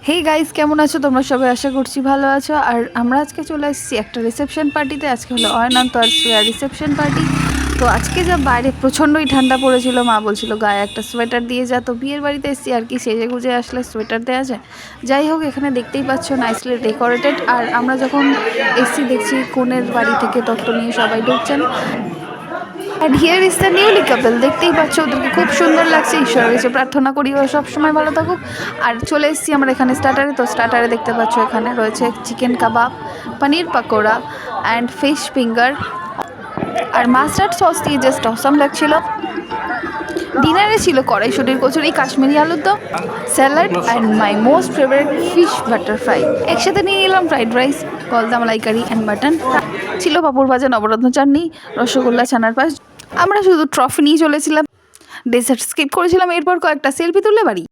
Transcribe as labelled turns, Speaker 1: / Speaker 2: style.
Speaker 1: Hey guys, কেমন আছো তোমরা সবাই? আশা করছি ভালো আছো। আর আমরা আজকে চলে এসেছি একটা রিসেপশন পার্টিতে। আজকে হলো অয়নন্ত আর শ্রেয়া রিসেপশন পার্টি। তো আজকে যা বাইরে প্রচণ্ডই ঠান্ডা পড়েছিল, মা বলছিল গায়ে একটা সোয়েটার দিয়ে যা। তো বিয়ের বাড়িতে এসেছি আর কি, সেজে গুজে আসলে সোয়েটার দেওয়া যায়। যাই হোক, এখানে দেখতেই পাচ্ছ নাইসলি ডেকোরেটেড। আর আমরা যখন এসেছি দেখছি কনের বাড়ি থেকে তত্ত্ব নিয়ে সবাই ঢুকছেন। And here is the newly couple. দেখতেই পাচ্ছ ওদেরকে খুব সুন্দর লাগছে। ঈশ্বরের কাছে প্রার্থনা করি ও সবসময় ভালো থাকুক। আর চলে এসেছি আমরা এখানে স্টার্টারে। তো স্টার্টারে দেখতে পাচ্ছ এখানে রয়েছে chicken kebab, paneer pakora and fish finger. আর মাস্টার্ড সস দিয়ে জাস্ট অসাম লাগছিল। ডিনারে ছিল কড়াইশুটির কচুরি, কাশ্মীরি আলুর দম, salad and my most favourite fish butter fry. একসাথে নিয়ে নিলাম ফ্রাইড রাইস, গলদা মালাইকারি অ্যান্ড মাটন। ছিল পাঁপড় ভাজা, নবরত্ন চাটনি, রসগোল্লা, ছানার পায়েস। আমরা শুধু ট্রফি নিয়ে চলেছিলাম, ডেজার্ট স্কিপ করেছিলাম। এরপর কয়েকটা সেলফি তুলে বাড়ি।